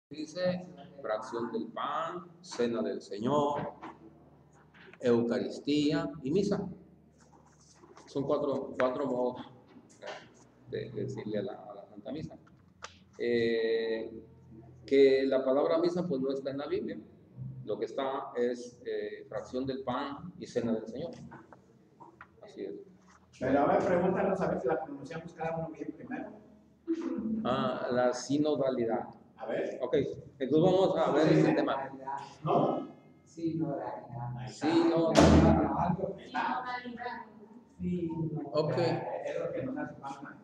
Dice fracción del pan, cena del Señor, Eucaristía y misa. Son cuatro modos de decirle a la Santa Misa. Que la palabra misa pues no está en la Biblia. Lo que está es fracción del pan y cena del Señor. Así es. Pero a ver, pregúntanos a ver si la pronunciamos cada uno bien primero. La sinodalidad. A ver. Ok, entonces vamos a ver este tema. ¿No? Sinodalidad. Sinodalidad. Ok. Es lo que nos hace falta.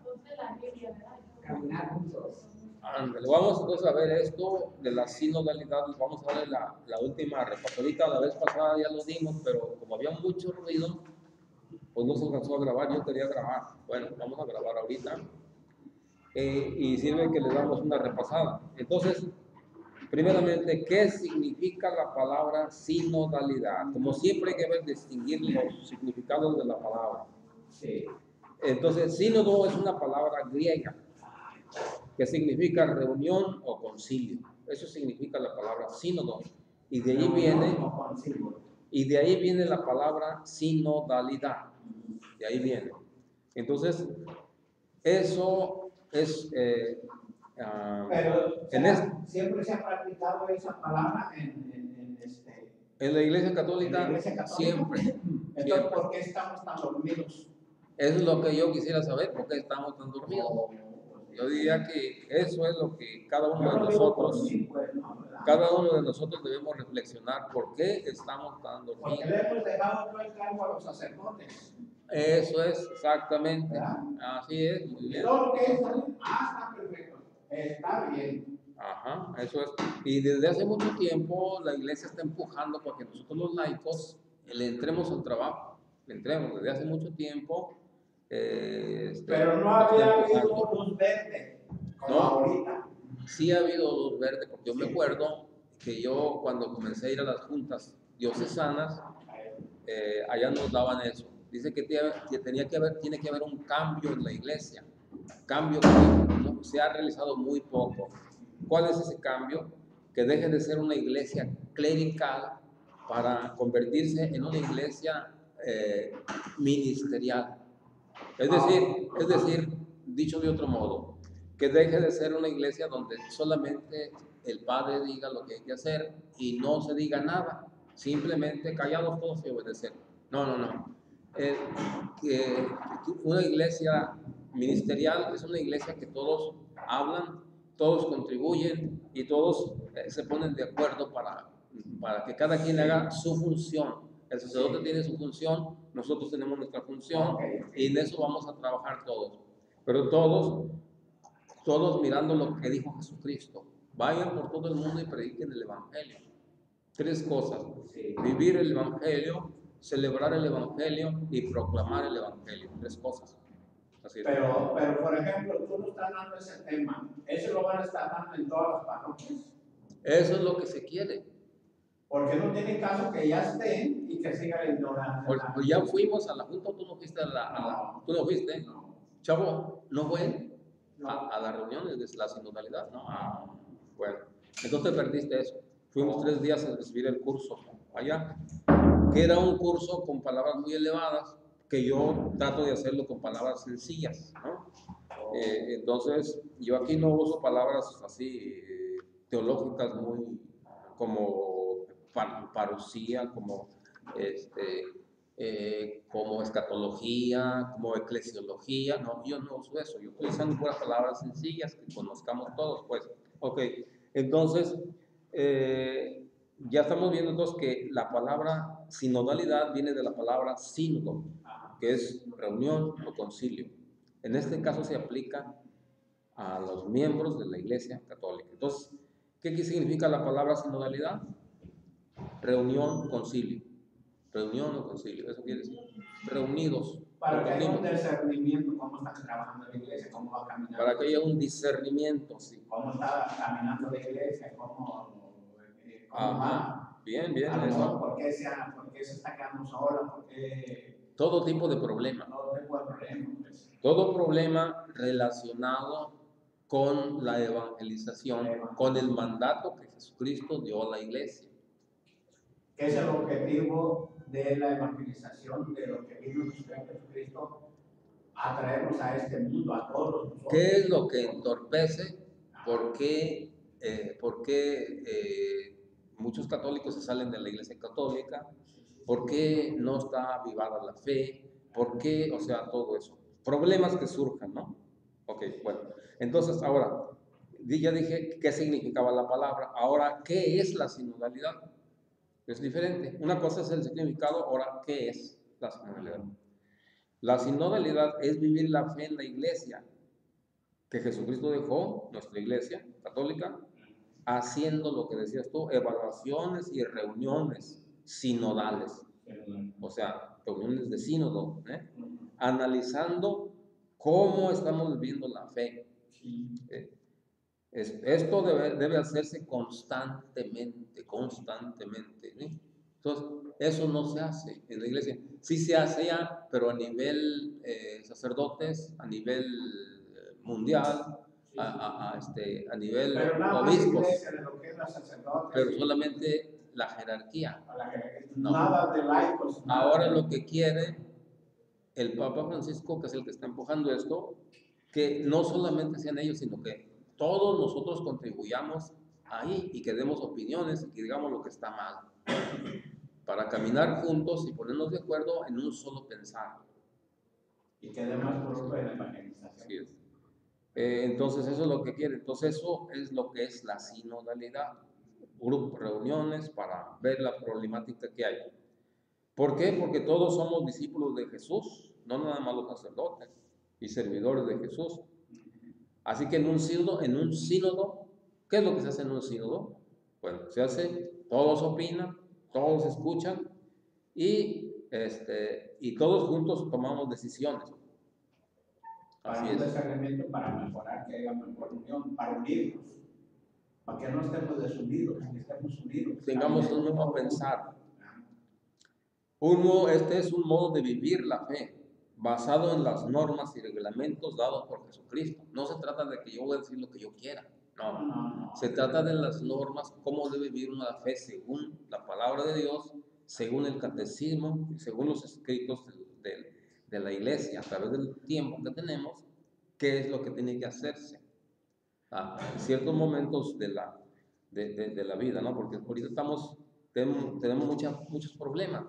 Caminar juntos. Ándale, vamos entonces a ver esto de la sinodalidad. Vamos a darle la última repasadita. La vez pasada ya lo dimos, pero como había mucho ruido, pues no se alcanzó a grabar. Yo quería grabar. Bueno, vamos a grabar ahorita. Y sirve que le damos una repasada. Entonces, primeramente, ¿qué significa la palabra sinodalidad? Como siempre hay que distinguir los significados de la palabra. Sí. Entonces, sínodo es una palabra griega que significa reunión o concilio. Eso significa la palabra sínodo. Y de ahí viene la palabra sinodalidad. De ahí viene. Entonces, eso es... Pero siempre se ha practicado esa palabra en la Iglesia Católica, siempre. Entonces, Siempre. ¿por qué estamos tan dormidos? Eso es lo que yo quisiera saber, ¿por qué estamos tan dormidos? Yo diría que eso es lo que cada uno de nosotros, debemos reflexionar, ¿por qué estamos tan dormidos? Porque le hemos dejado todo el cargo a los sacerdotes. Eso es, exactamente. ¿Verdad? Así es, muy bien. Todo lo que es está perfecto, está bien. Ajá, eso es. Y desde hace mucho tiempo la Iglesia está empujando para que nosotros los laicos le entremos al trabajo. Le entremos desde hace mucho tiempo. Pero no había habido luz verde como ahorita. Sí ha habido luz verde, porque yo me acuerdo que yo cuando comencé a ir a las juntas diocesanas, allá nos daban eso. Dice que tiene que haber un cambio en la iglesia. Cambio que no, se ha realizado muy poco. ¿Cuál es ese cambio? Que deje de ser una iglesia clerical para convertirse en una iglesia ministerial. Es decir, dicho de otro modo, que deje de ser una iglesia donde solamente el padre diga lo que hay que hacer y no se diga nada, simplemente callados todos y obedecer. No. Una iglesia ministerial es una iglesia que todos hablan, todos contribuyen y todos se ponen de acuerdo para que cada quien haga su función. El sacerdote tiene su función, nosotros tenemos nuestra función y en eso vamos a trabajar todos. Pero todos mirando lo que dijo Jesucristo. Vayan por todo el mundo y prediquen el Evangelio. 3 cosas: vivir el Evangelio, celebrar el Evangelio y proclamar el Evangelio. 3 cosas. Así es. Pero, por ejemplo, tú no estás dando ese tema. ¿Eso lo van a estar dando en todas las parroquias? Eso es lo que se quiere. Porque no tiene caso que ya estén y que siga la ignorancia. Pues ya fuimos a la junta, tú no fuiste ¿tú no fuiste? No. Chavo, ¿no fue a las reuniones de la sinodalidad? No. Bueno, entonces perdiste eso. Fuimos 3 días a recibir el curso allá, que era un curso con palabras muy elevadas, que yo trato de hacerlo con palabras sencillas, ¿no? Entonces, yo aquí no uso palabras así teológicas muy como parucía, como escatología, como eclesiología. No, yo no uso eso. Yo estoy usando puras palabras sencillas que conozcamos todos, pues. Ok, entonces ya estamos viendo entonces que la palabra sinodalidad viene de la palabra sínodo, que es reunión o concilio. En este caso se aplica a los miembros de la Iglesia Católica. Entonces, ¿qué significa la palabra sinodalidad? Reunión, concilio. Reunión o concilio, eso quiere decir reunidos. Para que haya un discernimiento, cómo está trabajando la iglesia, cómo va caminando. Para que haya un discernimiento, sí. Cómo está caminando la iglesia, cómo va. Bien, eso. ¿Por qué se está quedando sola? ¿Por qué? Todo tipo de problema. Todo tipo de problemas. Pues. Todo problema relacionado con la evangelización, con el mandato que Jesucristo dio a la iglesia. ¿Qué es el objetivo de la evangelización, de lo que vino Jesucristo a traernos a este mundo, a todos nosotros? ¿Qué es lo que entorpece? ¿Por qué, muchos católicos se salen de la iglesia católica? ¿Por qué no está avivada la fe? ¿Por qué? O sea, todo eso. Problemas que surjan, ¿no? Ok, bueno. Entonces, ahora, ya dije qué significaba la palabra. Ahora, ¿qué es la sinodalidad? Es diferente. Una cosa es el significado, ahora, ¿qué es la sinodalidad? La sinodalidad es vivir la fe en la iglesia que Jesucristo dejó, nuestra iglesia católica, haciendo lo que decías tú, evaluaciones y reuniones sinodales. O sea, reuniones de sínodo, analizando cómo estamos viviendo la fe. Esto debe hacerse constantemente. Entonces, eso no se hace en la iglesia. Sí se hace ya, pero a nivel sacerdotes, a nivel mundial, a nivel pero nada obispos, más iglesia de lo que es la sacerdotes, pero solamente la jerarquía. No. Nada de laicos. Ahora lo que quiere el Papa Francisco, que es el que está empujando esto, que no solamente sean ellos, sino que todos nosotros contribuyamos ahí y que demos opiniones y que digamos lo que está mal, para caminar juntos y ponernos de acuerdo en un solo pensar. Y que además por la evangelización. Así es. Entonces eso es lo que quiere. Entonces eso es lo que es la sinodalidad. Grupos, reuniones para ver la problemática que hay. ¿Por qué? Porque todos somos discípulos de Jesús, no nada más los sacerdotes y servidores de Jesús. Así que en un sínodo, ¿qué es lo que se hace en un sínodo? Bueno, se hace, todos opinan, todos escuchan y todos juntos tomamos decisiones. Para un desarrollo, para mejorar, que haya mejor unión, para unirnos, para que no estemos desunidos, que estemos unidos. Tengamos un nuevo pensar. Este es un modo de vivir la fe, basado en las normas y reglamentos dados por Jesucristo. No se trata de que yo voy a decir lo que yo quiera, no. Se trata de las normas, cómo debe vivir una fe según la palabra de Dios, según el catecismo y según los escritos de la iglesia, a través del tiempo que tenemos, qué es lo que tiene que hacerse en ciertos momentos de la vida, ¿no? Porque ahorita tenemos muchos problemas.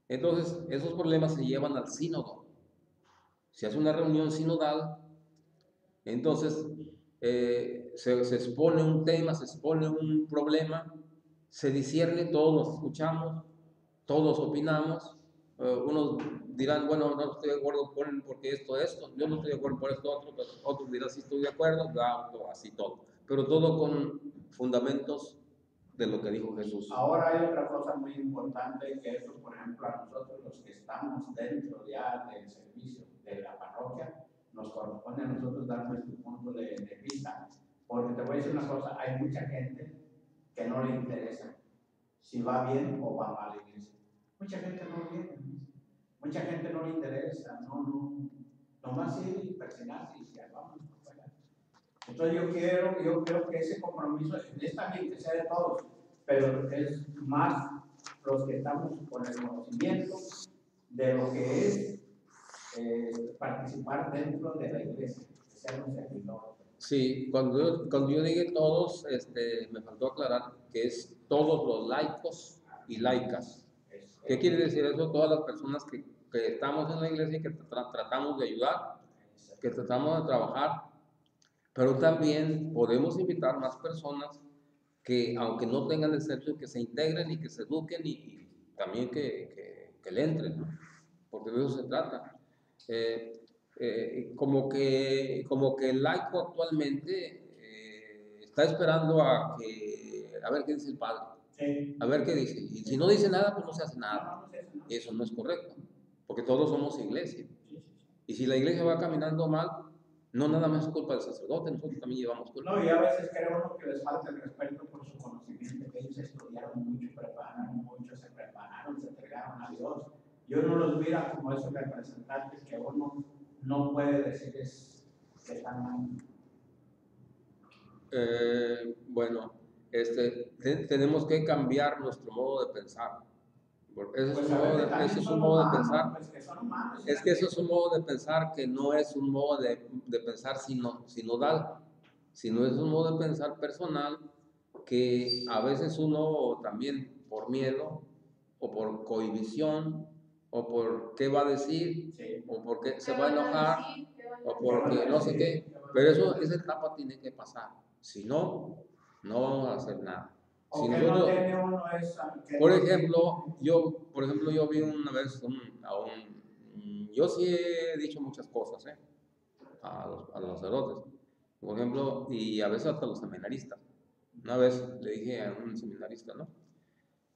Entonces, esos problemas se llevan al sínodo. Se hace una reunión sinodal, entonces se expone un tema, se expone un problema, se discierne, todos nos escuchamos, todos opinamos. Unos dirán, bueno, no estoy de acuerdo porque esto, yo no estoy de acuerdo por esto, otros dirán, sí estoy de acuerdo, así todo. Pero todo con fundamentos de lo que dijo Jesús. Ahora hay otra cosa muy importante, que eso, por ejemplo, a nosotros los que estamos dentro ya del servicio de la parroquia, nos corresponde a nosotros dar nuestro punto de vista. Porque te voy a decir una cosa, hay mucha gente que no le interesa si va bien o va mal la iglesia. Mucha gente no viene, mucha gente no le interesa, nomás ir y persinarse y decir, vamos. Entonces yo creo que ese compromiso es también que sea de todos, pero es más los que estamos con el conocimiento de lo que es participar dentro de la iglesia, que sean los servidores. Sí, cuando yo dije todos, me faltó aclarar que es todos los laicos y laicas. ¿Qué quiere decir eso? Todas las personas que estamos en la iglesia y que tratamos de ayudar, que tratamos de trabajar, pero también podemos invitar más personas que, aunque no tengan el servicio, que se integren y que se eduquen y también que le entren, ¿no? Porque de eso se trata. Como que el laico actualmente está esperando a ver qué dice el padre, sí. A ver qué dice, y si no dice nada, pues no se hace nada. Y eso no es correcto, porque todos somos iglesia, y si la iglesia va caminando mal, no nada más es culpa del sacerdote, nosotros también llevamos culpa. No, y a veces creo que les falta el respeto por su conocimiento, que ellos estudiaron mucho, se prepararon, se entregaron a Dios. Yo no los miro como esos representantes que uno no puede decirles que están mal. Bueno, tenemos que cambiar nuestro modo de pensar. Ese es Pues un a modo veces también eso es un son modo de humanos, pensar. pues que son humanos. Es que eso es un modo de pensar que no es un modo de pensar sinodal, sino es un modo de pensar personal que a veces uno también por miedo o por cohibición o por qué va a decir Sí. o porque se ¿Qué va a van enojar decir? ¿Qué van a o decir? porque no sé qué, pero esa etapa tiene que pasar, si no, no vamos a hacer nada. O Si que no nosotros, tiene uno esa. por ejemplo, yo vi una vez yo sí he dicho muchas cosas, a los sacerdotes, por ejemplo, y a veces hasta a los seminaristas. Una vez le dije a un seminarista, ¿no?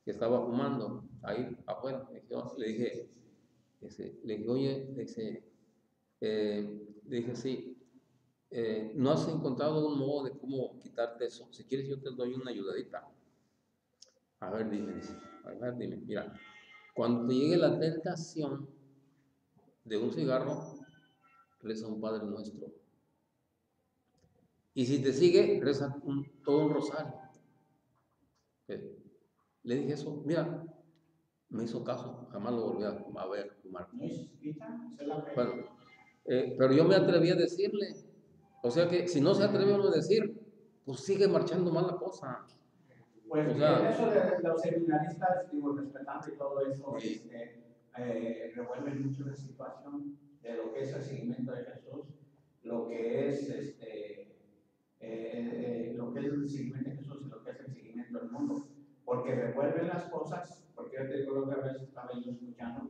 Que estaba fumando ahí afuera, le dije, oye, le dije, sí, ¿no has encontrado un modo de cómo quitarte eso? Si quieres yo te doy una ayudadita. A ver, dime, dice, a ver, dime, mira, cuando te llegue la tentación de un cigarro, reza un Padre Nuestro. Y si te sigue, reza todo un rosario. Le dije eso, mira, me hizo caso, jamás lo volví a ver fumar. No es chiquita, esa es la fe. Bueno, pero yo me atreví a decirle, o sea que si no se atreve uno a decir, pues sigue marchando mal la cosa. Pues O en sea, eso de los seminaristas, digo, respetando y todo eso, sí. revuelven mucho la situación de lo que es el seguimiento de Jesús, lo que es lo que es el seguimiento de Jesús y lo que es el seguimiento del mundo, porque revuelven las cosas, porque yo te digo la otra vez estaba yo escuchando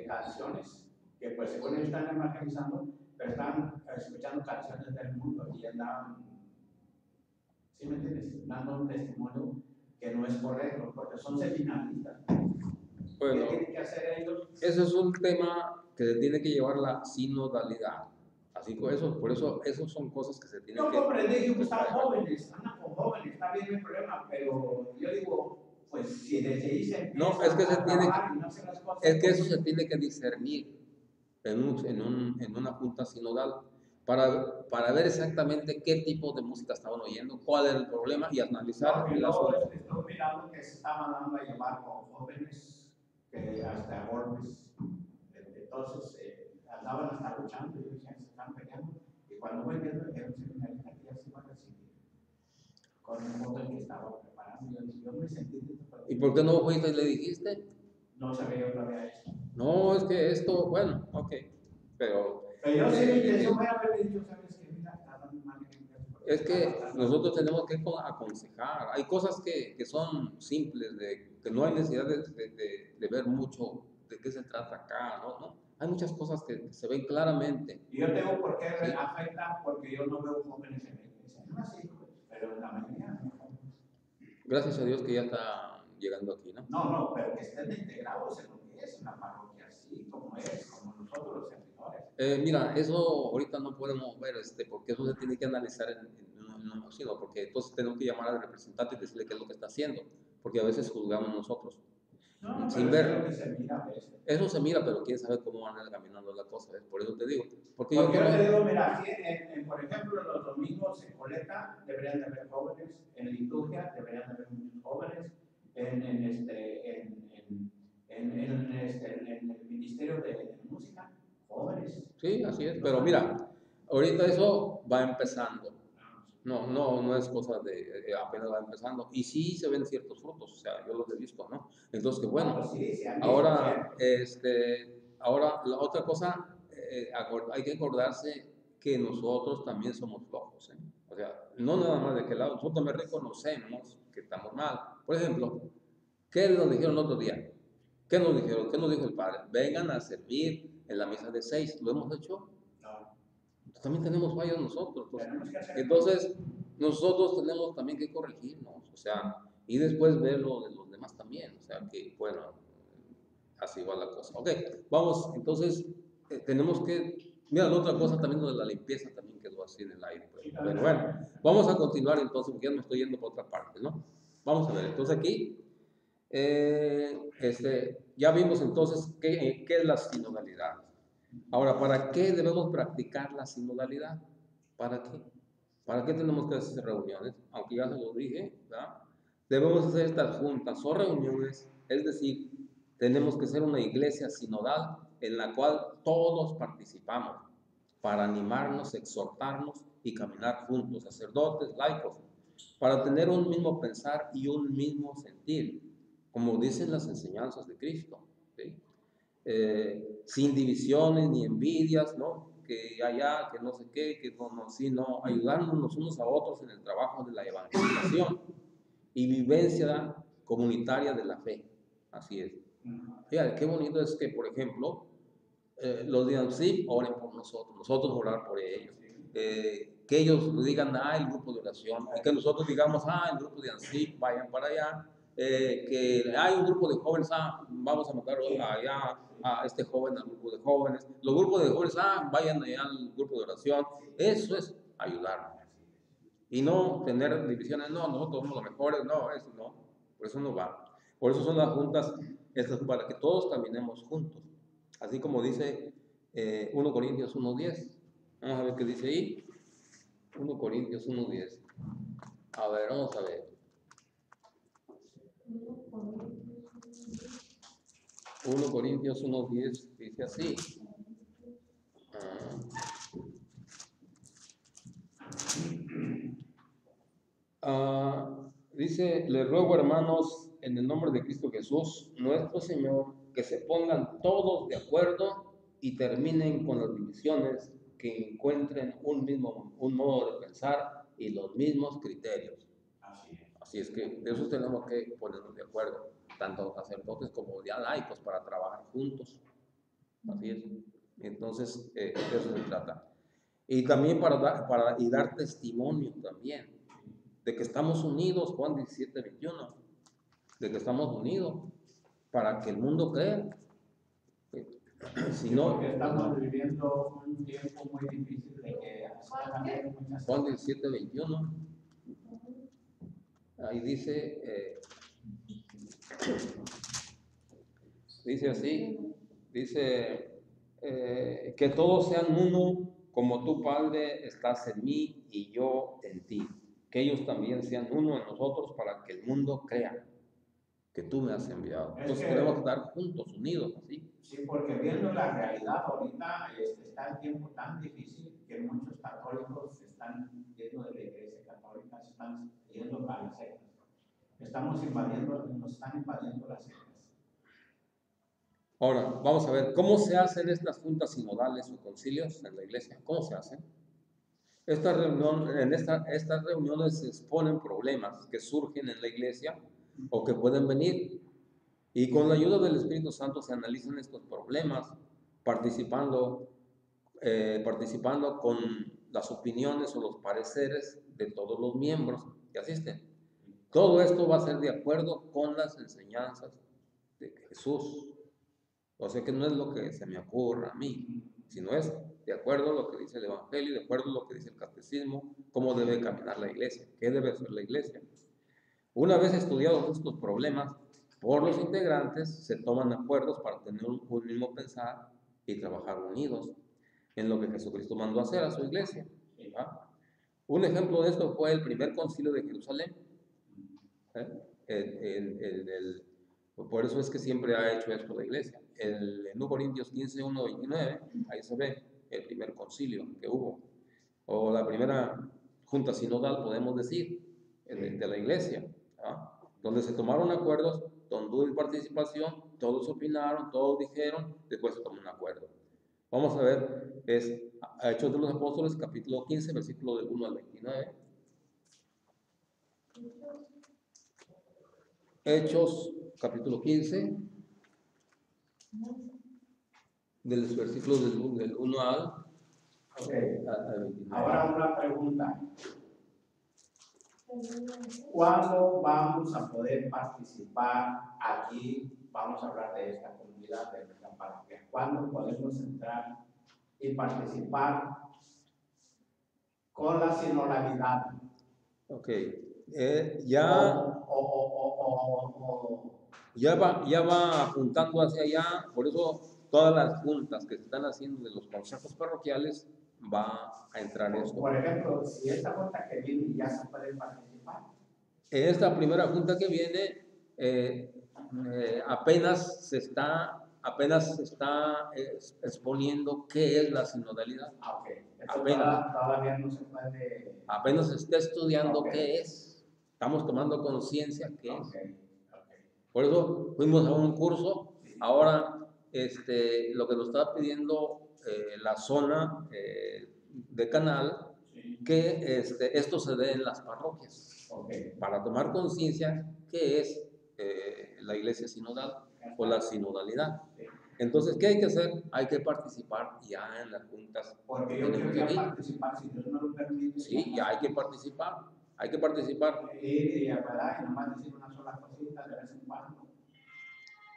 canciones que pues según ellos están evangelizando, pero están escuchando canciones del mundo y andaban, ¿sí me entiendes?, dando un testimonio que no es correcto, porque son seminaristas. Bueno, ¿Qué tienen que hacer ellos? eso es un tema que se tiene que llevar la sinodalidad. Así que por eso, son cosas que se tienen No que... comprendí que están jóvenes, andan con jóvenes, está bien el problema, pero yo digo, pues si desde ahí se empieza No, es que a trabajar y no hacer las cosas. es que eso se tiene que discernir en una junta sinodal para ver exactamente qué tipo de música estaban oyendo, cuál era el problema y analizar el asunto. Estoy mirando que se estaban dando a llevar con jóvenes que hasta golpes, entonces andaban hasta luchando y yo dije, se están peleando. Y cuando voy viendo, era un seminarista que ya se iba a recibir con un joven que estaba preparando. Yo me sentí. ¿Y por qué no fuiste y le dijiste? No sabía yo lo había hecho. No, es que esto, bueno, ok, pero yo sí mi intención fue haberle dicho, sabes que mira, está dando mal ejemplo. es que nosotros tenemos que aconsejar. Hay cosas que son simples, que no hay necesidad de ver mucho de qué se trata acá, ¿no? Hay muchas cosas que se ven claramente. Y yo tengo por qué afecta, porque yo no veo jóvenes en la iglesia. No así, pero en la mayoría no. Gracias a Dios que ya está llegando aquí, ¿no? No, pero que estén integrados en lo que es una parroquia, así como es, como nosotros los servidores. Mira, eso ahorita no podemos ver, porque eso se tiene que analizar sino porque entonces tenemos que llamar al representante y decirle qué es lo que está haciendo, porque a veces juzgamos nosotros, sin ver. Que se mira a veces. Eso se mira, pero quién sabe cómo van caminando la cosa, por eso te digo. Porque yo te digo, mira, aquí, por ejemplo, los domingos en colecta deberían de haber jóvenes, en liturgia deberían de haber muchos jóvenes, en el ministerio de música, jóvenes. Sí, así es, pero mira, ahorita eso va empezando. No es cosa de apenas va empezando. Y sí se ven ciertos frutos, o sea, yo los he visto, ¿no? Entonces, que bueno. Ahora, ahora la otra cosa, hay que acordarse que nosotros también somos flojos, ¿eh? O sea, no nada más de que lado, nosotros también reconocemos que estamos mal. Por ejemplo, ¿qué nos dijeron el otro día? ¿Qué nos dijeron? ¿Qué nos dijo el Padre? Vengan a servir en la misa de 6. ¿Lo hemos hecho? También tenemos fallos nosotros. Entonces, nosotros tenemos también que corregirnos, o sea, y después ver lo de los demás también, o sea, que, bueno, así va la cosa. Ok, vamos, entonces, tenemos que, mira, la otra cosa también, lo de la limpieza también quedó así en el aire. Pero bueno, vamos a continuar entonces, porque ya me estoy yendo por otra parte, ¿no? Vamos a ver, entonces aquí, ya vimos entonces qué es la sinodalidad. Ahora, ¿para qué debemos practicar la sinodalidad? ¿Para qué? ¿Para qué tenemos que hacer reuniones? Aunque ya se lo dije, ¿verdad? Debemos hacer estas juntas o reuniones, es decir, tenemos que ser una iglesia sinodal en la cual todos participamos para animarnos, exhortarnos y caminar juntos, sacerdotes, laicos, para tener un mismo pensar y un mismo sentir, como dicen las enseñanzas de Cristo, ¿sí? Sin divisiones ni envidias, ¿no? Que allá, que no sé qué, que no, sino ayudándonos unos a otros en el trabajo de la evangelización y vivencia comunitaria de la fe. Así es. Fíjate, qué bonito es que, por ejemplo, los de ANSIP oren por nosotros orar por ellos. Que ellos digan, el grupo de oración, y que nosotros digamos, el grupo de ANSIP, vayan para allá. Que hay un grupo de jóvenes, vamos a mandar allá a este joven al grupo de jóvenes. Los grupos de jóvenes, vayan allá al grupo de oración. Eso es ayudar. Y no tener divisiones, no, nosotros somos los mejores, no, eso no. Por eso no va. Por eso son las juntas, estas, para que todos caminemos juntos. Así como dice 1 Corintios 1:10. Vamos a ver qué dice ahí. 1 Corintios 1:10. A ver, vamos a ver. 1 Corintios 1:10 dice así. Dice, les ruego, hermanos, en el nombre de Cristo Jesús, nuestro Señor, que se pongan todos de acuerdo y terminen con las divisiones, que encuentren un modo de pensar y los mismos criterios. Así es que de eso tenemos que ponernos de acuerdo, tanto sacerdotes como ya laicos, para trabajar juntos. Así es. Entonces, de eso se trata. Y también para dar testimonio también de que estamos unidos, Juan 17:21, de que estamos unidos para que el mundo crea. Si no, porque estamos viviendo un tiempo muy difícil de que Juan 17:21, ahí dice, dice así, dice que todos sean uno, como tú, Padre, estás en mí y yo en ti. Que ellos también sean uno en nosotros para que el mundo crea que tú me has enviado. Entonces tenemos que estar juntos, unidos, así. Sí, porque viendo la realidad ahorita, está el tiempo tan difícil que muchos católicos están yendo de la iglesia católica, están yendo para las sectas. Nos están invadiendo las sectas. Ahora, vamos a ver, ¿cómo se hacen estas juntas sinodales o concilios en la iglesia? ¿Cómo se hacen? Estas reuniones se exponen problemas que surgen en la iglesia o que pueden venir, y con la ayuda del Espíritu Santo se analizan estos problemas, participando con las opiniones o los pareceres de todos los miembros que asisten. Todo esto va a ser de acuerdo con las enseñanzas de Jesús. O sea que no es lo que se me ocurra a mí, sino es de acuerdo a lo que dice el Evangelio, de acuerdo a lo que dice el Catecismo, cómo debe caminar la iglesia, qué debe hacer la iglesia. Una vez estudiados estos problemas por los integrantes, se toman acuerdos para tener un mismo pensar y trabajar unidos en lo que Jesucristo mandó hacer a su iglesia. ¿verdad? Un ejemplo de esto fue el primer concilio de Jerusalén. Por eso es que siempre ha hecho esto la iglesia. En 1 Corintios 15:1-29, ahí se ve el primer concilio que hubo, o la primera junta sinodal, podemos decir, de la iglesia, donde se tomaron acuerdos, donde hubo participación, todos opinaron, todos dijeron, después se tomó un acuerdo. Vamos a ver, es Hechos de los Apóstoles, capítulo 15, versículo del 1 al 29. Hechos, capítulo 15, del versículo del 1 al 29. Ahora una pregunta. ¿Cuándo vamos a poder participar aquí? Vamos a hablar de esta comunidad de nuestra parroquia. ¿Cuándo podemos entrar y participar con la sinodalidad? Ok, ya va apuntando hacia allá, por eso todas las juntas que se están haciendo de los consejos parroquiales va a entrar esto. Por ejemplo, si esta junta que viene ya se puede participar. Esta primera junta que viene apenas se está exponiendo qué es la sinodalidad. Ah, ok. Apenas. Todavía no se puede. Apenas se está estudiando Ok. qué es. Estamos tomando conciencia qué es. Ok. Por eso fuimos a un curso. Ahora lo que nos está pidiendo la zona de Canal, que esto se dé en las parroquias, para tomar conciencia qué es la iglesia sinodal o la sinodalidad. Entonces, ¿qué hay que hacer? Hay que participar ya en las juntas. Porque yo quería participar, si Dios no lo permite. Sí, ya hay que participar. Hay que participar. Y nomás decir una sola cosita de vez en cuando.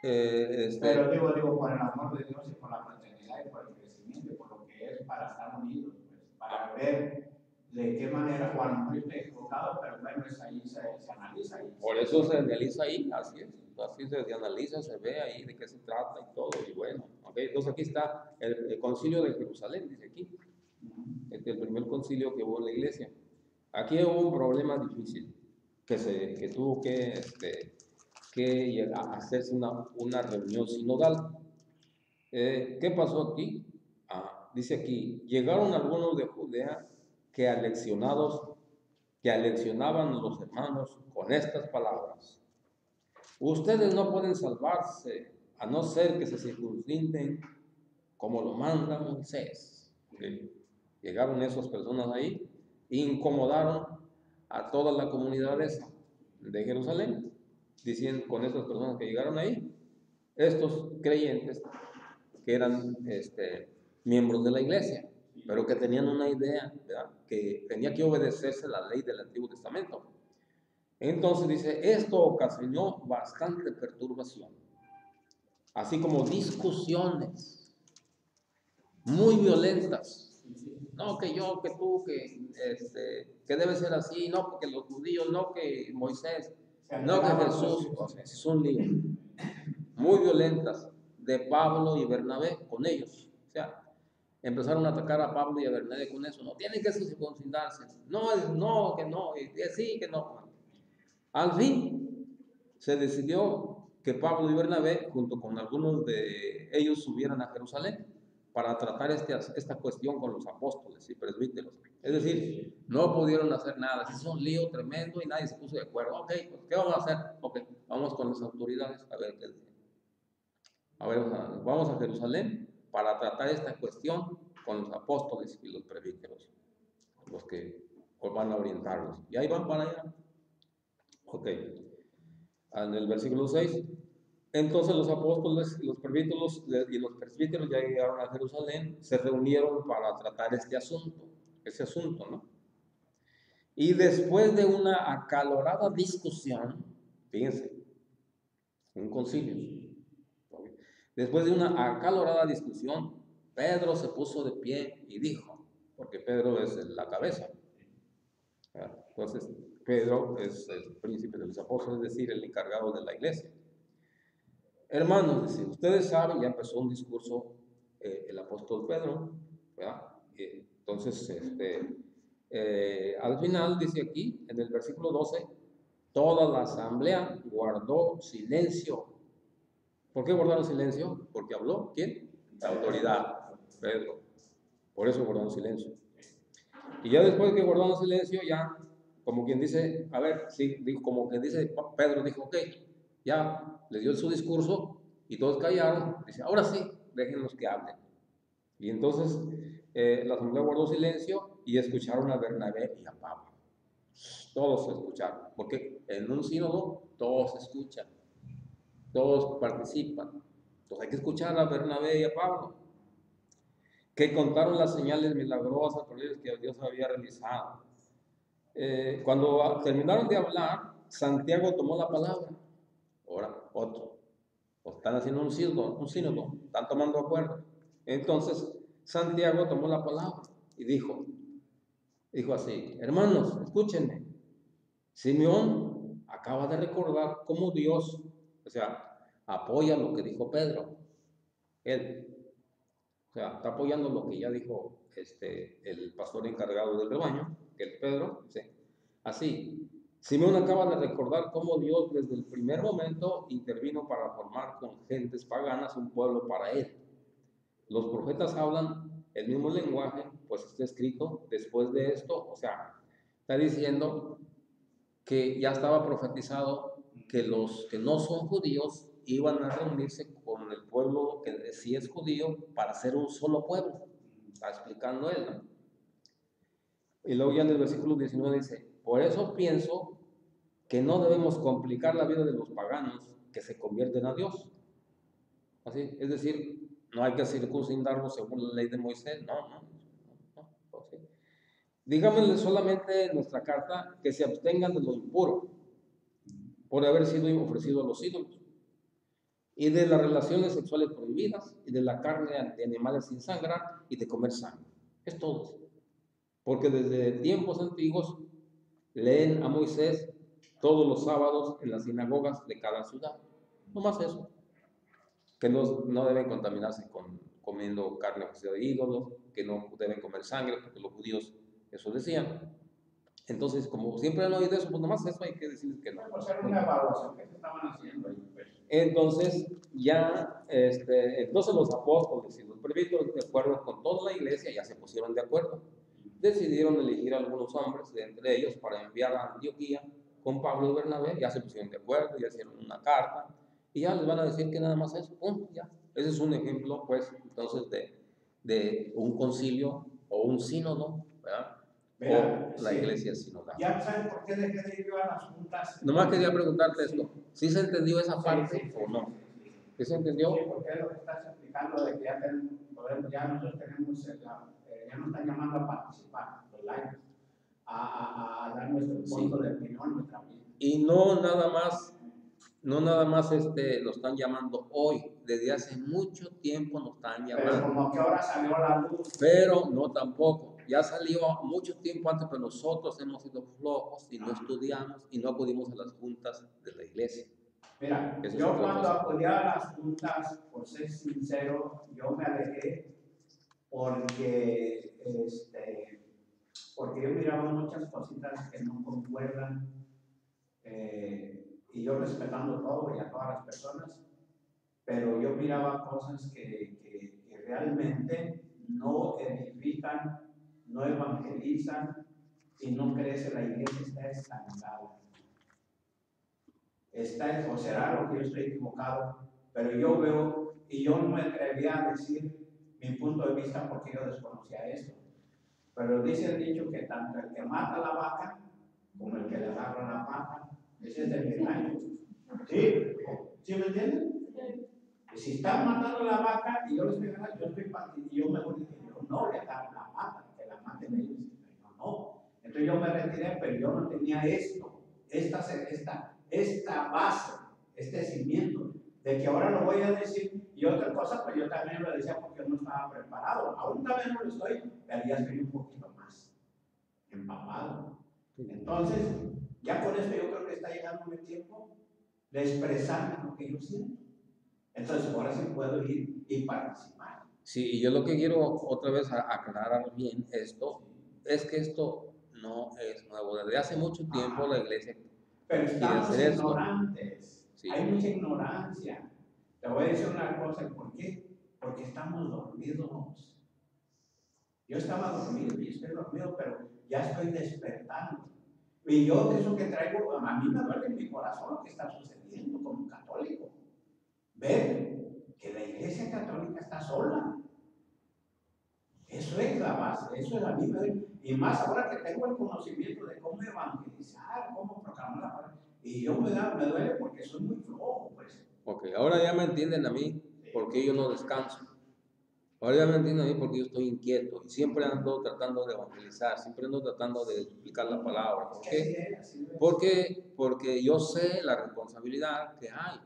Pero digo, por el amor de Dios y por la fraternidad y por el crecimiento, por lo que es para estar unidos, pues, para ver de qué manera, o a lo mejor estoy equivocado, pero bueno, ahí se analiza. Por eso se analiza ahí, así es. Así se analiza, se ve ahí de qué se trata y todo, y bueno. Okay. Entonces aquí está el concilio de Jerusalén, dice aquí. El primer concilio que hubo en la iglesia. Aquí hubo un problema difícil, que tuvo que hacerse una reunión sinodal. ¿Qué pasó aquí? Dice aquí, llegaron algunos de Judea que aleccionaban a los hermanos con estas palabras: ustedes no pueden salvarse a no ser que se circunciden como lo manda Moisés. Llegaron esas personas ahí e incomodaron a toda la comunidad de Jerusalén, diciendo con esas personas que llegaron ahí, estos creyentes que eran miembros de la iglesia, pero que tenían una idea, ¿verdad?, que tenía que obedecerse la ley del Antiguo Testamento. Entonces dice, esto ocasionó bastante perturbación, así como discusiones muy violentas. No, que yo, que tú, que debe ser así, no, porque los judíos, no, que Moisés, no, que Jesús. O sea, es un lío. Muy violentas de Pablo y Bernabé con ellos. O sea, empezaron a atacar a Pablo y a Bernabé con eso. No tienen que circuncidarse. No, que no, y sí, que no. Al fin, se decidió que Pablo y Bernabé, junto con algunos de ellos, subieran a Jerusalén para tratar esta cuestión con los apóstoles y presbíteros. Es decir, no pudieron hacer nada. Es un lío tremendo y nadie se puso de acuerdo. Ok, pues, ¿qué vamos a hacer? Ok, vamos con las autoridades a ver qué dicen. A ver, vamos a Jerusalén para tratar esta cuestión con los apóstoles y los presbíteros, los que van a orientarlos. Y ahí van para allá. Ok. En el versículo 6. Entonces los apóstoles y los presbíteros ya llegaron a Jerusalén, se reunieron para tratar ese asunto, ¿no? Y después de una acalorada discusión, fíjense, un concilio, después de una acalorada discusión, Pedro se puso de pie y dijo, porque Pedro es la cabeza, entonces Pedro es el príncipe de los apóstoles, es decir, el encargado de la iglesia. Hermanos, ustedes saben, ya empezó un discurso el apóstol Pedro, ¿verdad? Entonces, al final dice aquí, en el versículo 12, toda la asamblea guardó silencio. ¿Por qué guardaron silencio? Porque habló, ¿quién? La autoridad, Pedro. Por eso guardaron silencio. Y ya después que guardaron silencio, ya, como quien dice, a ver, sí, como quien dice, Pedro dijo, ok, ya les dio su discurso y todos callaron. Dice, ahora sí, déjenlos que hablen. Y entonces la asamblea guardó silencio y escucharon a Bernabé y a Pablo. Todos escucharon, porque en un sínodo todos escuchan, todos participan. Entonces hay que escuchar a Bernabé y a Pablo, que contaron las señales milagrosas por ellos que Dios había realizado. Cuando terminaron de hablar, Santiago tomó la palabra. Ahora, otro. Están haciendo un sínodo, están tomando acuerdo. Entonces, Santiago tomó la palabra y dijo así, hermanos, escúchenme. Simeón acaba de recordar cómo Dios, o sea, apoya lo que dijo Pedro. Él, o sea, está apoyando lo que ya dijo el pastor encargado del rebaño, que es Pedro, dice, así, Simeón acaba de recordar cómo Dios desde el primer momento intervino para formar con gentes paganas un pueblo para él. Los profetas hablan el mismo lenguaje, pues está escrito después de esto, o sea, está diciendo que ya estaba profetizado que los que no son judíos iban a reunirse con el pueblo que sí es judío para ser un solo pueblo. Está explicando él, ¿no? Y luego ya en el versículo 19 dice, por eso pienso que no debemos complicar la vida de los paganos que se convierten a Dios. Así, es decir, no hay que circuncidarlos según la ley de Moisés, no. ¿Sí? Díganmele solamente en nuestra carta que se abstengan de lo impuro por haber sido ofrecido a los ídolos, y de las relaciones sexuales prohibidas, y de la carne de animales sin sangrar, y de comer sangre. Es todo. Porque desde tiempos antiguos leen a Moisés todos los sábados en las sinagogas de cada ciudad. No más eso. Que no deben contaminarse comiendo carne ofrecida de ídolos, que no deben comer sangre, porque los judíos eso decían. Entonces, como siempre han oído eso, pues nomás eso hay que decirles que no. Pues era una evaluación que se estaban haciendo ahí, pues. Entonces, entonces los apóstoles y los presbíteros, de acuerdo con toda la iglesia, ya se pusieron de acuerdo. Decidieron elegir a algunos hombres de entre ellos para enviar a Antioquía con Pablo y Bernabé, ya se pusieron de acuerdo, ya hicieron una carta, y ya les van a decir que nada más eso, ya. Ese es un ejemplo, pues, entonces, de un concilio o un sínodo, ¿verdad? Mira, O la iglesia sinodal. ¿Ya saben por qué dejé de ir yo a las juntas? Nomás quería preguntarte esto, ¿sí se entendió esa parte Sí, o no? sí. ¿Sí se entendió? Sí, porque es lo que estás explicando de que ya nosotros tenemos, ya nos están llamando a participar, los laicos, a dar nuestro punto de opinión, nuestra vida. Y no nada más lo están llamando hoy, desde hace mucho tiempo nos están llamando. Pero como que ahora salió a la luz. Pero no tampoco, ya salió mucho tiempo antes, pero nosotros hemos sido flojos y no estudiamos y no acudimos a las juntas de la iglesia. Mira, yo cuando acudía a las juntas, por ser sincero, yo me alejé porque yo miraba muchas cositas que no concuerdan, y yo respetando todo y a todas las personas, pero yo miraba cosas que realmente no edifican, no evangelizan y no crece. La iglesia está estancada. O será lo que yo estoy equivocado, pero yo veo, y yo no me atrevía a decir mi punto de vista porque yo desconocía esto. Pero dice el dicho que tanto el que mata la vaca como el que le agarra la pata, ese es del rebaño. ¿Sí? ¿Sí me entienden? Si están matando la vaca y yo les estoy agarrando, yo mejor dije, yo no le agarro la pata, que la maten ellos. No. Entonces yo me retiré, pero yo no tenía esta base, este cimiento, de que ahora lo voy a decir. Y otra cosa, pues yo también lo decía porque yo no estaba preparado. Aún también no lo estoy, pero ya estoy un poquito más empapado. Entonces, ya con esto yo creo que está llegando el tiempo de expresar lo que yo siento. Entonces, ahora sí puedo ir y participar. Sí, y yo lo que quiero otra vez aclarar bien esto, es que esto no es nuevo. Desde hace mucho tiempo la iglesia pero estamos hacer ignorantes. Sí. Hay mucha ignorancia. Te voy a decir una cosa, ¿por qué? Porque estamos dormidos. Yo estaba dormido y estoy dormido, pero ya estoy despertando. Y yo eso que traigo, a mí me duele en mi corazón lo que está sucediendo como católico. Ver que la iglesia católica está sola. Eso es la base, eso es la Biblia. Y más ahora que tengo el conocimiento de cómo evangelizar, cómo proclamar la palabra. Y yo me duele porque soy muy flojo, pues. Ok, ahora ya me entienden a mí porque yo no descanso. Ahora ya me entienden a mí porque yo estoy inquieto y siempre ando tratando de evangelizar, siempre ando tratando de explicar la palabra. ¿Por qué? Porque yo sé la responsabilidad que hay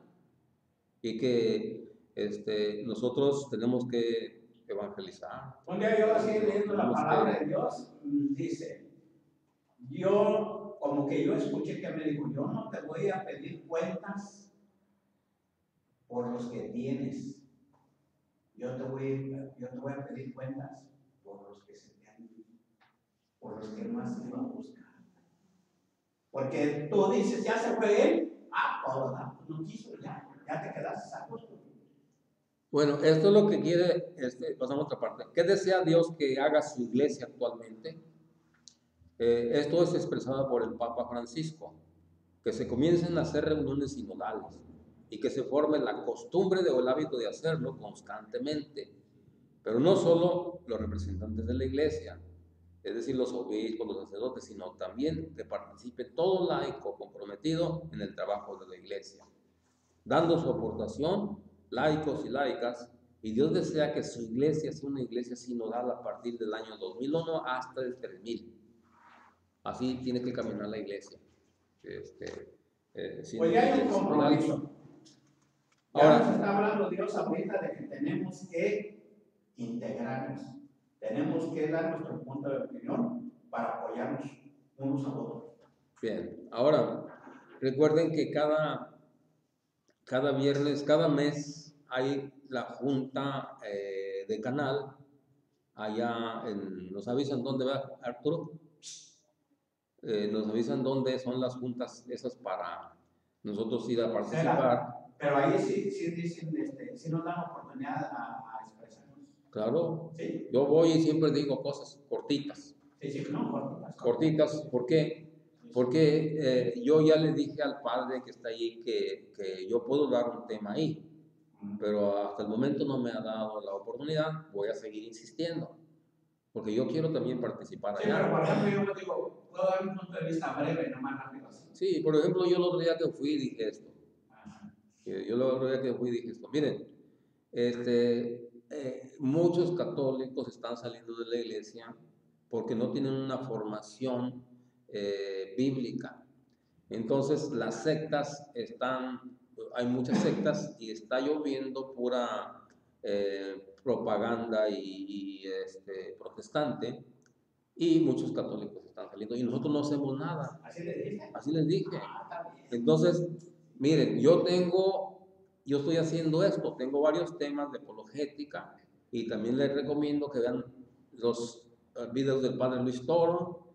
y que nosotros tenemos que evangelizar. Un día yo así leyendo la palabra de Dios, dice, yo como que yo escuché que me dijo, yo no te voy a pedir cuentas por los que tienes, yo te voy a pedir cuentas por los que se te han ido, por los que no has ido a buscar. Porque tú dices, ya se fue él, pues no quiso, ya te quedaste a gusto. Bueno, esto es lo que quiere, pasamos a otra parte. ¿Qué desea Dios que haga su iglesia actualmente? Esto es expresado por el Papa Francisco, que se comiencen a hacer reuniones sinodales y que se forme la costumbre o el hábito de hacerlo constantemente, pero no solo los representantes de la iglesia, es decir, los obispos, los sacerdotes, sino también que participe todo laico comprometido en el trabajo de la iglesia, dando su aportación, laicos y laicas, y Dios desea que su iglesia sea una iglesia sinodal a partir del año 2001 hasta el 3000. Así tiene que caminar la iglesia. Pues hay un compromiso. Ahora nos está hablando Dios ahorita de que tenemos que integrarnos. Tenemos que dar nuestro punto de opinión para apoyarnos unos a otros. Bien, ahora recuerden que cada viernes, cada mes hay la junta de canal. Allá nos avisan dónde va Arturo. Nos avisan dónde son las juntas esas para nosotros ir a participar. Pero ahí sí dicen, sí nos dan oportunidad a expresarnos. Claro. ¿Sí? Yo voy y siempre digo cosas cortitas. Sí, no, cortitas. Cortitas, ¿por qué? Porque yo ya le dije al padre que está ahí que yo puedo dar un tema ahí, pero hasta el momento no me ha dado la oportunidad. Voy a seguir insistiendo, porque yo quiero también participar allá. Sí, pero por ejemplo, yo me digo, puedo dar un punto de vista breve, no más rápido así. Sí, por ejemplo, yo el otro día que fui dije esto. Yo el otro día que fui dije esto. Miren, muchos católicos están saliendo de la iglesia porque no tienen una formación bíblica. Entonces las sectas hay muchas sectas y está lloviendo pura propaganda y protestante, y muchos católicos están saliendo y nosotros no hacemos nada. ¿Así les dije? Así les dije. Entonces, miren, yo estoy haciendo esto, tengo varios temas de apologética y también les recomiendo que vean los videos del padre Luis Toro,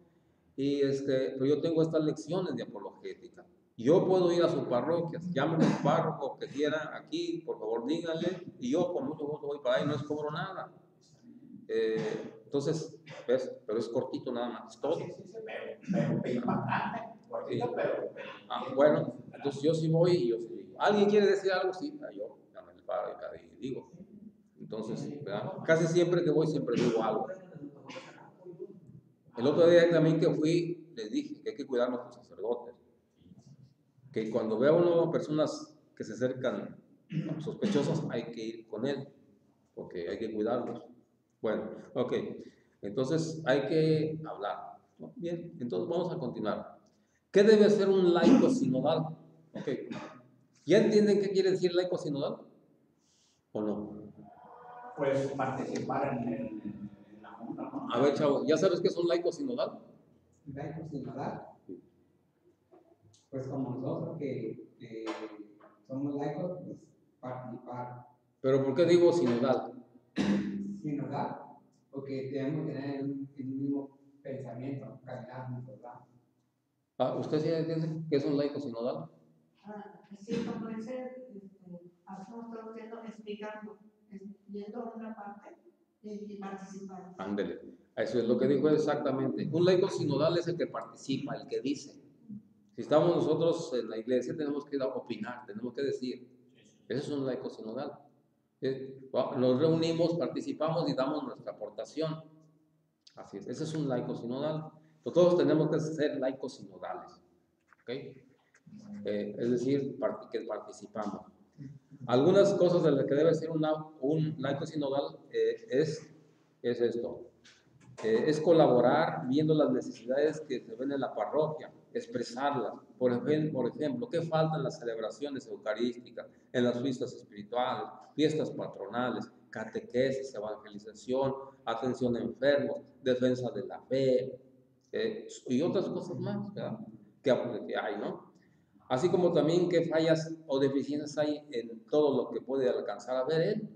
pero yo tengo estas lecciones de apologética. Yo puedo ir a sus parroquias, llamen al párroco que quiera aquí, por favor díganle, y yo con mucho gusto voy para ahí, no les cobro nada. Entonces, ¿ves? Pero es cortito nada más, es todo. Sí, pero impactante, cortito, pero... Bueno, entonces yo sí voy y yo sí digo. ¿Alguien quiere decir algo? Sí, yo me paro y digo. Entonces, ¿verdad? Casi siempre que voy, siempre digo algo. El otro día también que fui, les dije que hay que cuidar a nuestros sacerdotes. Que cuando vea uno personas que se acercan sospechosas, hay que ir con él, porque hay que cuidarlos. Bueno, ok. Entonces hay que hablar. Bien, entonces vamos a continuar. ¿Qué debe hacer un laico sinodal? Ok. ¿Ya entienden qué quiere decir laico sinodal? ¿O no? Pues participar en la junta, ¿no? A ver, chavo, ¿ya sabes qué es un laico sinodal? ¿Laico sinodal? Pues como nosotros que somos laicos, pues participar. ¿Pero por qué digo sinodal? Sinodal, porque debemos tener el mismo pensamiento, caminar juntos, ¿verdad? ¿Usted sí entiende qué es un laico sinodal? Sí, como dice, hacemos todo explicando, yendo a una parte y participando. Ándele, eso es lo que dijo exactamente. Un laico sinodal es el que participa, el que dice. Si estamos nosotros en la iglesia, tenemos que opinar, tenemos que decir. Ese es un laico sinodal. Nos reunimos, participamos y damos nuestra aportación. Así es, ese es un laico sinodal. Todos tenemos que ser laicos sinodales. ¿Okay? Es decir, que participamos. Algunas cosas de las que debe ser un laico sinodal es esto. Es colaborar viendo las necesidades que se ven en la parroquia, expresarlas. Por ejemplo, ¿qué falta en las celebraciones eucarísticas, en las fiestas espirituales, fiestas patronales, catequesis, evangelización, atención a enfermos, defensa de la fe, y otras cosas más, ¿verdad? que hay, ¿no? Así como también qué fallas o deficiencias hay en todo lo que puede alcanzar a ver él,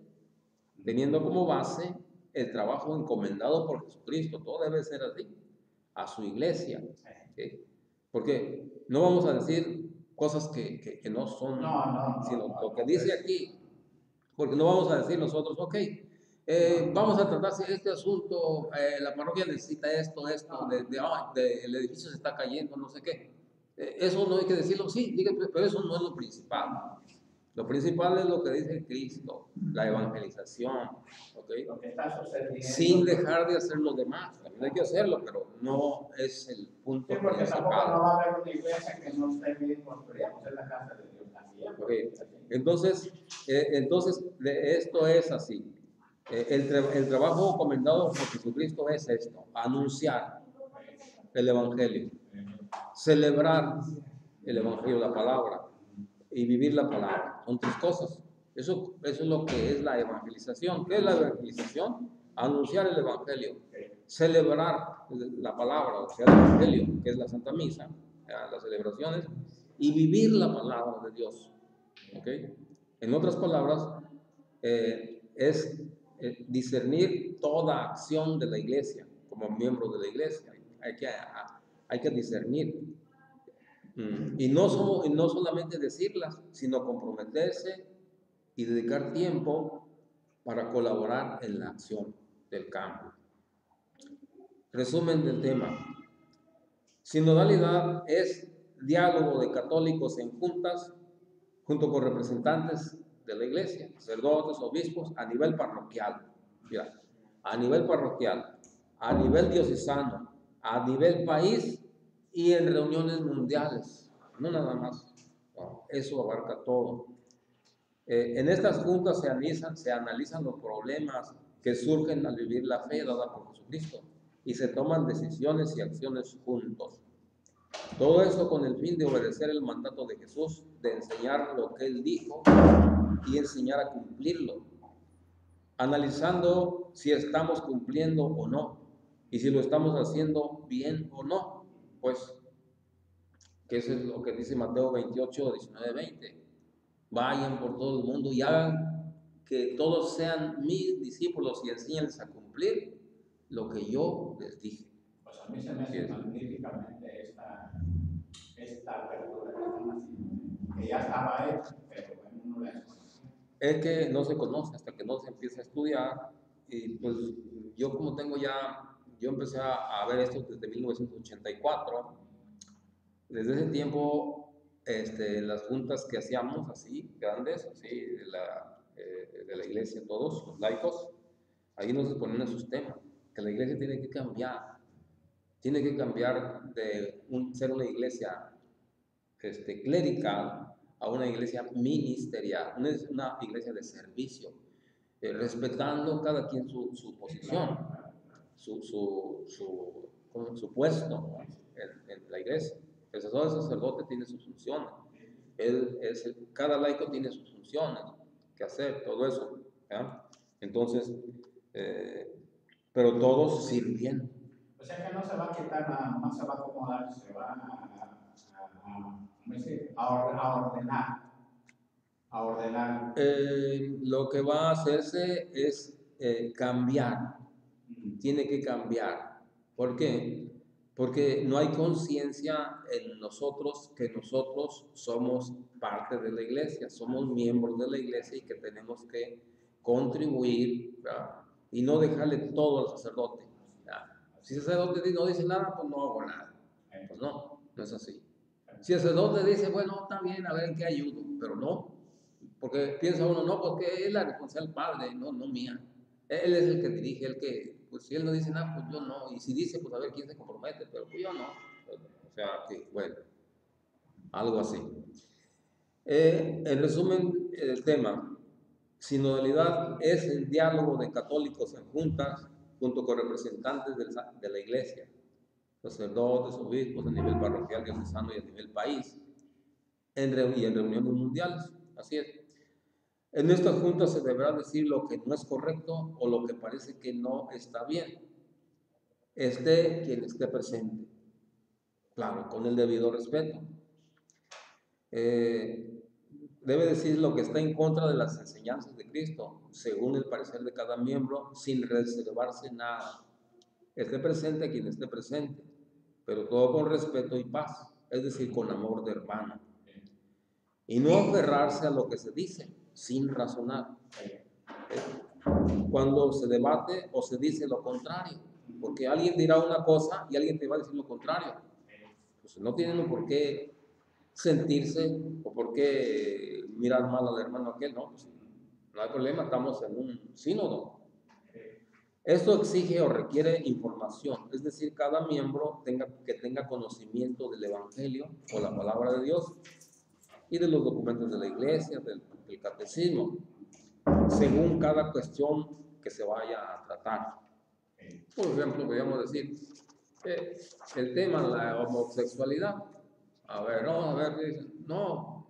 teniendo como base el trabajo encomendado por Jesucristo. Todo debe ser así, a su iglesia. ¿Sí? Porque no vamos a decir cosas que no son, sino lo que dice aquí. Porque no vamos a decir nosotros, ok, vamos a tratar este asunto, la parroquia necesita esto, el edificio se está cayendo, no sé qué. Eso no hay que decirlo, sí, diga, pero eso no es lo principal. Lo principal es lo que dice Cristo, la evangelización, ¿ok? Lo que está sucediendo. Sin dejar de hacer lo demás. También hay que hacerlo, pero no es el punto Sí, porque principal. tampoco no va a haber una iglesia que no esté bien construida, pues es la casa de Dios también. Okay. Entonces, esto es así. El trabajo encomendado por Jesucristo es esto: anunciar el Evangelio, celebrar el Evangelio, la palabra, y vivir la palabra. Son tres cosas. Eso es lo que es la evangelización. ¿Qué es la evangelización? Anunciar el Evangelio, celebrar la palabra, o sea, el Evangelio, que es la Santa Misa, las celebraciones, y vivir la palabra de Dios. ¿Okay? En otras palabras, es discernir toda acción de la iglesia, como miembro de la iglesia. Hay que discernir. Y no solamente decirlas, sino comprometerse y dedicar tiempo para colaborar en la acción del cambio. Resumen del tema. Sinodalidad es diálogo de católicos en juntas, junto con representantes de la iglesia, sacerdotes, obispos, a nivel parroquial. Mira, a nivel parroquial, a nivel diocesano, a nivel país y en reuniones mundiales. No nada más. No, eso abarca todo. En estas juntas se analizan los problemas que surgen al vivir la fe dada por Jesucristo y se toman decisiones y acciones juntos. Todo esto con el fin de obedecer el mandato de Jesús, de enseñar lo que Él dijo y enseñar a cumplirlo, analizando si estamos cumpliendo o no, y si lo estamos haciendo bien o no, pues, que eso es lo que dice Mateo 28, 19, 20. Vayan por todo el mundo y hagan que todos sean mis discípulos y enséñenles a cumplir lo que yo les dije. Pues a mí se me hace magníficamente esta apertura que están haciendo, que ya estaba hecha, pero bueno, no la conocía. Es que no se conoce hasta que no se empieza a estudiar. Y pues yo como yo empecé a ver esto desde 1984. Desde ese tiempo, las juntas que hacíamos así, grandes, así, de la iglesia, todos los laicos, ahí nos exponían esos temas, que la iglesia tiene que cambiar de ser una iglesia clerical a una iglesia ministerial, una iglesia de servicio, respetando cada quien su posición, su puesto en la iglesia. El sacerdote tiene sus funciones, cada laico tiene sus funciones que hacer, todo eso. ¿Ya? Entonces, pero todos sirviendo. O sea que no se va a quitar nada más, se va a acomodar, se va a ordenar. Lo que va a hacerse es cambiar, tiene que cambiar. ¿Por qué? Porque no hay conciencia en nosotros que nosotros somos parte de la iglesia, somos miembros de la iglesia y que tenemos que contribuir, ¿verdad? Y no dejarle todo al sacerdote. ¿Verdad? Si el sacerdote no dice nada, pues no hago nada. Pues no es así. Si el sacerdote dice, bueno, está bien, a ver en qué ayudo, pero no, porque piensa uno, no, porque es la responsabilidad del padre, no mía. Él es el que dirige, pues si él no dice nada, pues yo no. Y si dice, pues a ver quién se compromete, pero pues yo no. O sea, que bueno, algo así. En resumen, el tema, sinodalidad es el diálogo de católicos en juntas, junto con representantes de la iglesia, sacerdotes, obispos a nivel parroquial, diocesano y a nivel país, y en reuniones mundiales. Así es. En estas juntas se deberá decir lo que no es correcto o lo que parece que no está bien. Esté quien esté presente. Claro, con el debido respeto. debe decir lo que está en contra de las enseñanzas de Cristo, según el parecer de cada miembro, sin reservarse nada. Esté presente quien esté presente, pero todo con respeto y paz, es decir, con amor de hermano. Y no aferrarse a lo que se dice, sin razonar. Cuando se debate o se dice lo contrario, porque alguien dirá una cosa y alguien te va a decir lo contrario. Pues no tienen por qué sentirse o por qué mirar mal al hermano aquel, ¿no? Pues no hay problema, estamos en un sínodo. Esto exige o requiere información, es decir, cada miembro tenga conocimiento del Evangelio o la palabra de Dios y de los documentos de la iglesia, del catecismo, según cada cuestión que se vaya a tratar. Por ejemplo, podríamos decir, el tema de la homosexualidad. A ver, no,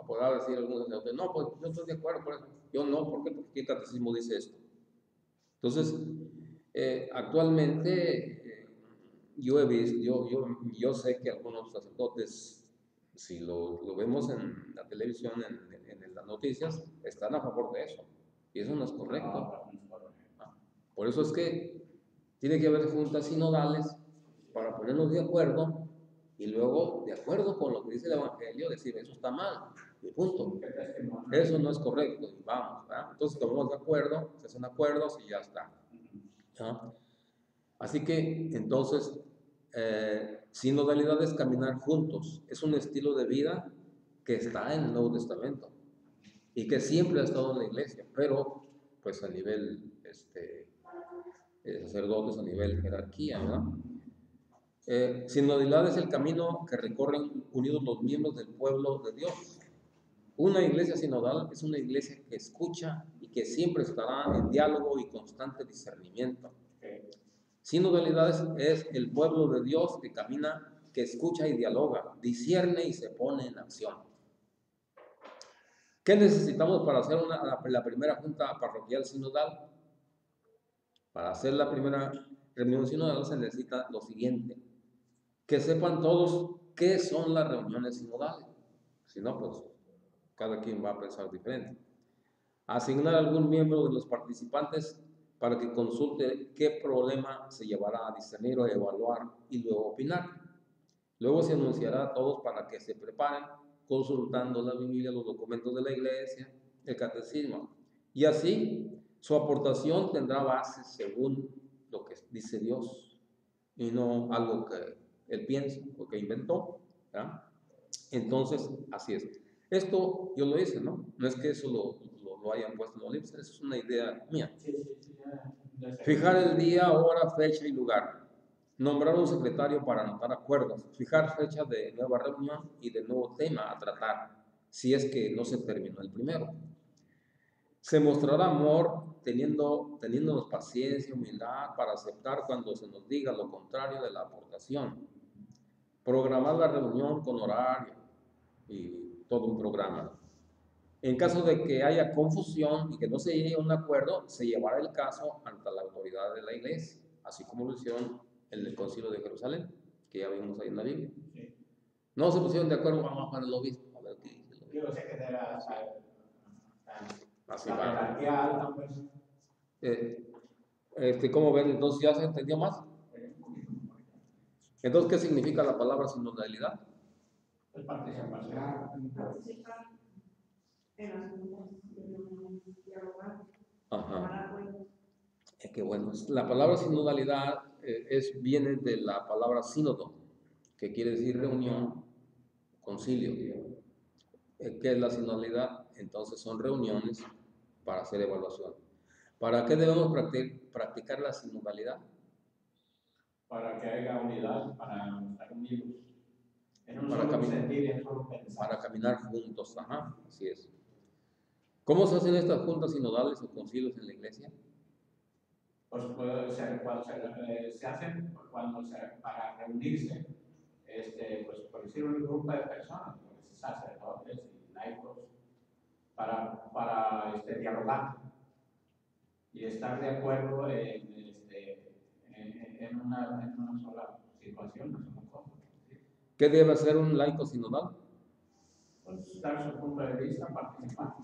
podrá decir algunos de ustedes, no, pues yo estoy de acuerdo por eso. Yo no, ¿por qué? Porque el catecismo dice esto. Entonces, actualmente yo he visto, yo sé que algunos sacerdotes, si lo vemos en la televisión, en las noticias, están a favor de eso. Y eso no es correcto. Por eso es que tiene que haber juntas sinodales para ponernos de acuerdo y luego, de acuerdo con lo que dice el Evangelio, decir eso está mal, y punto. Eso no es correcto, y vamos, ¿verdad? Entonces, tomamos de acuerdo, se hacen acuerdos y ya está. ¿Ah? Así que, entonces, sinodalidad es caminar juntos, es un estilo de vida que está en el Nuevo Testamento y que siempre ha estado en la iglesia, pero pues a nivel sacerdotes, a nivel jerarquía, ¿verdad? Sinodalidad es el camino que recorren unidos los miembros del pueblo de Dios. Una iglesia sinodal es una iglesia que escucha y que siempre estará en diálogo y constante discernimiento. Sinodalidad es el pueblo de Dios que camina, que escucha y dialoga, discierne y se pone en acción. ¿Qué necesitamos para hacer la primera junta parroquial sinodal? Para hacer la primera reunión sinodal se necesita lo siguiente: que sepan todos qué son las reuniones sinodales. Si no, pues cada quien va a pensar diferente. Asignar a algún miembro de los participantes para que consulte qué problema se llevará a discernir o evaluar y luego opinar. Luego se anunciará a todos para que se preparen consultando la Biblia, los documentos de la iglesia, el catecismo. Y así su aportación tendrá bases según lo que dice Dios y no algo que él piensa o que inventó, ¿verdad? Entonces, así es. Esto yo lo hice, ¿no? No es que eso lo hayan puesto en los libros, es una idea mía. Fijar el día, hora, fecha y lugar. Nombrar un secretario para anotar acuerdos. Fijar fecha de nueva reunión y de nuevo tema a tratar, si es que no se terminó el primero. Se mostrará amor teniéndonos paciencia, humildad para aceptar cuando se nos diga lo contrario de la aportación. Programar la reunión con horario y todo un programa. En caso de que haya confusión y que no se llegue a un acuerdo, se llevará el caso ante la autoridad de la iglesia, así como lo hicieron en el Concilio de Jerusalén, que ya vimos ahí en la Biblia. Sí. No se pusieron de acuerdo, vamos para el obispo, a ver qué dice el obispo. Yo no sé qué era Así la va. jerarquía alta, pues. ¿Cómo ven? Entonces, ¿ya se entendió más? Entonces, ¿qué significa la palabra sinodalidad? Es participación. Participar en las reuniones, dialogar, Ajá. tomar acuerdos. Qué bueno. La palabra sinodalidad viene de la palabra sínodo, que quiere decir reunión, concilio. ¿Qué es la sinodalidad? Entonces son reuniones para hacer evaluación. ¿Para qué debemos practicar la sinodalidad? Para que haya unidad, para estar unidos. En un Para solo caminar. sentir, en un solo pensar. Para caminar juntos, ajá, así es. ¿Cómo se hacen estas juntas sinodales o concilios en la iglesia? Pues puede ser cuando se hacen para reunirse, pues por decir un grupo de personas, sacerdotes y laicos, para dialogar y estar de acuerdo en una sola situación, una sola cosa. ¿Qué debe hacer un laico sinodal? pues, dar su punto de vista, participar.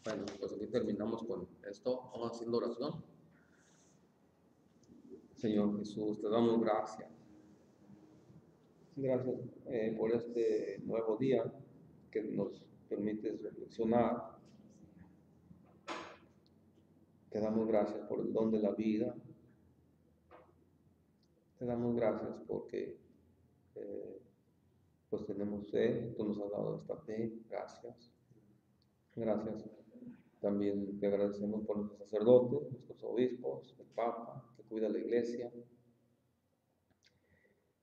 Bueno, pues aquí terminamos con esto. Vamos haciendo oración. Señor Jesús, te damos gracias. Gracias por este nuevo día que nos permites reflexionar. Te damos gracias por el don de la vida. Te damos gracias porque pues tenemos fe, tú nos has dado esta fe. Gracias. Gracias. También te agradecemos por nuestros sacerdotes, nuestros obispos, el Papa, que cuida la iglesia.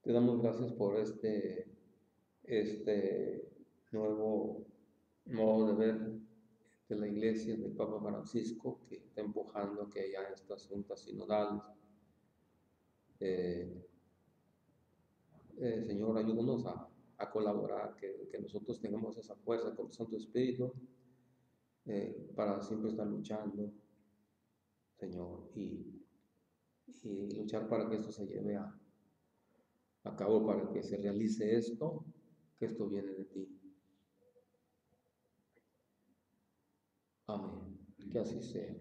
Te damos gracias por este nuevo modo de ver de la iglesia, del Papa Francisco, que está empujando a que haya estas juntas sinodales. Señor, ayúdanos a colaborar, que nosotros tengamos esa fuerza con el Santo Espíritu para siempre estar luchando, Señor, y luchar para que esto se lleve a cabo, para que se realice esto, que esto viene de ti. Amén. Que así sea.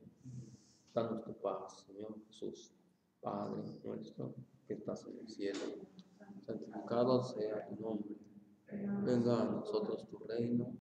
Danos tu paz, Señor Jesús, Padre nuestro, que estás en el cielo. Santificado sea tu nombre. Venga a nosotros tu reino.